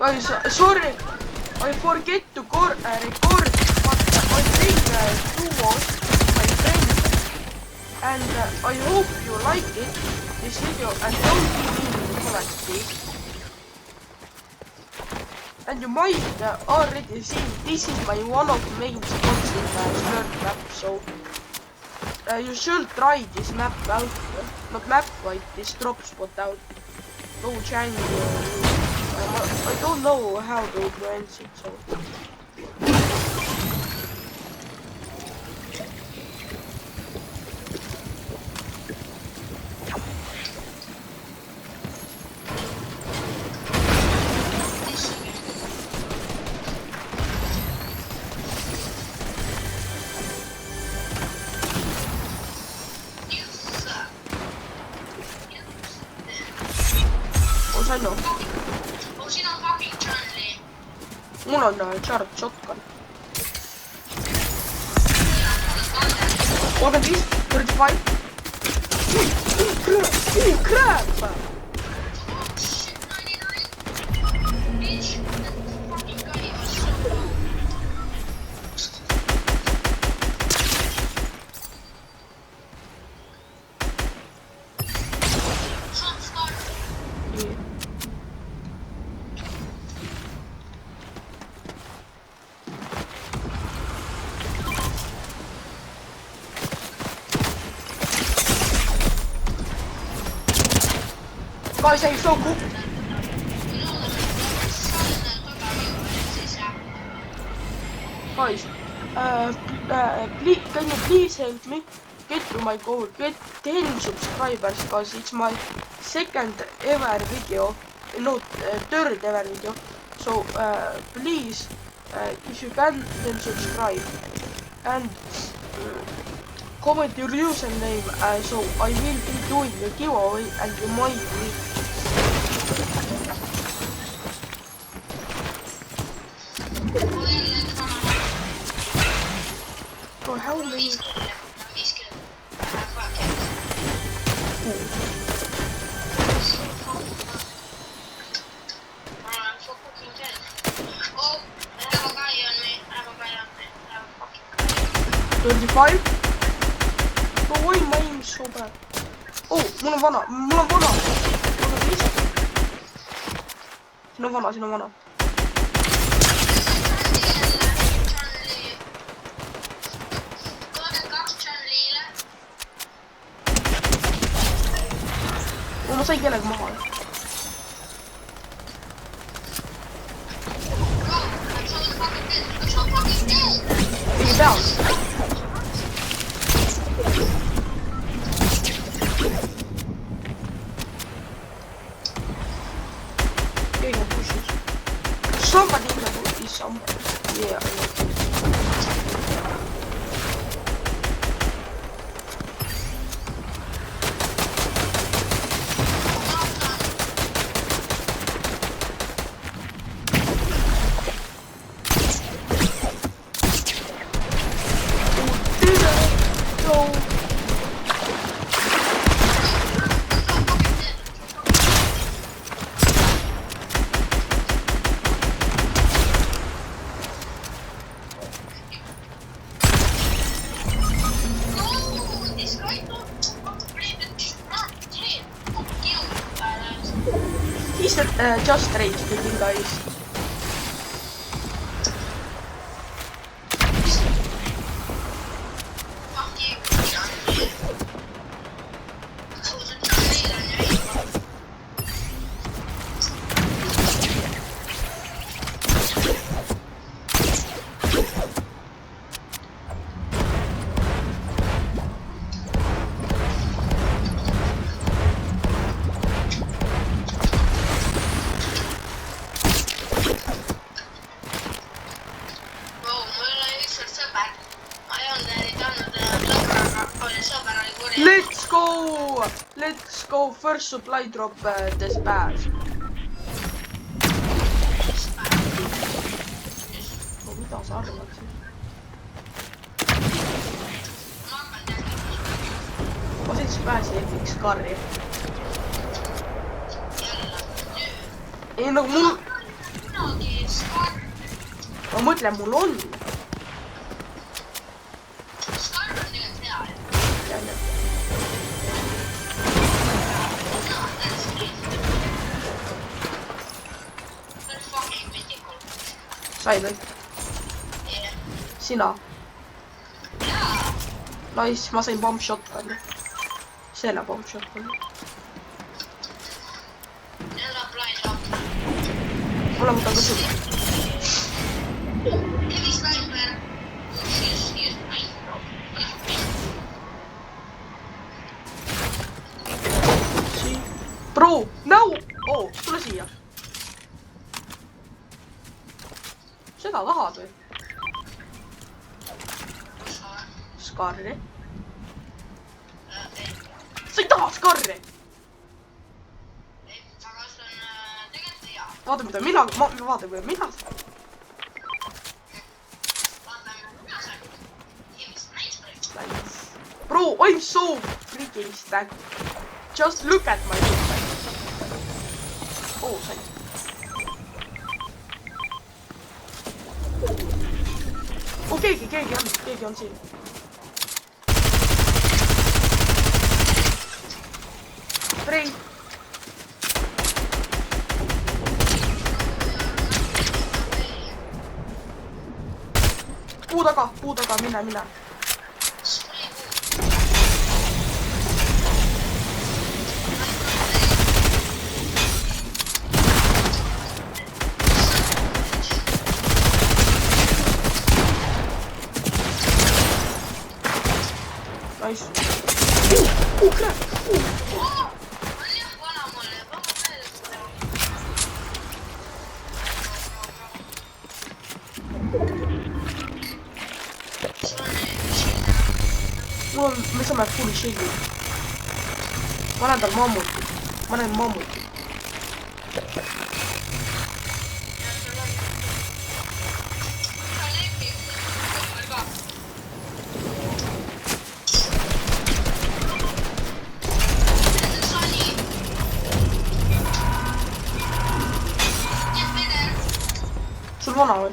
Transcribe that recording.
Guys, sorry, I forget to record, but I think two was my friend, and I hope you liked it, this video, and don't give me comments, please. And you might already see this is my one of the main spots in Slurp map, so you should try this map out, not map, but this drop spot out. No Chang. I don't know how to pronounce it, so. I know. Mul on charge shotgun. 35, 35. Crap! Guys, I'm so cool. Guys, please, can you please help me get to my goal, get 10 subscribers, because it's my second ever video, no, third ever video. So please, if you can, then subscribe and comment your username, so I will be doing a giveaway and you might win. Bro, how many? $35? But why my aim is so bad? Oh, mul on vana. Siin on vana. Oh, ma sain kellegi maha. Ei pea. Somebody in the boat is somewhere. Yeah, I know. He's just rage killing guys. Let's go first supply drop this bad. Oh, mida sa arvad siin? Ma sõitsin pääsi FX karri. Ei nagu mul ma mõtlen, mul on. Scar on tegelikult hea. Said või? Sina? Nice, ma sain bomb shotgun'i. Selle bomb shotgun'i. Mulle võtan ka sulle. Bro, no! Oh, tule siia. Seda tahad või? Scarri? Sa ei taha Scarri? Vaata mida mina, vaata mida mina saan. Bro, I'm so freaking stacked. Just look at my football. Oh, sain. Oh, keegi on siin. Trei. Puu taga, mine. Nice. Crap. Me saame full shield'i. Ma näen tal mammutit. Ma näen mammutit. Sul vana või?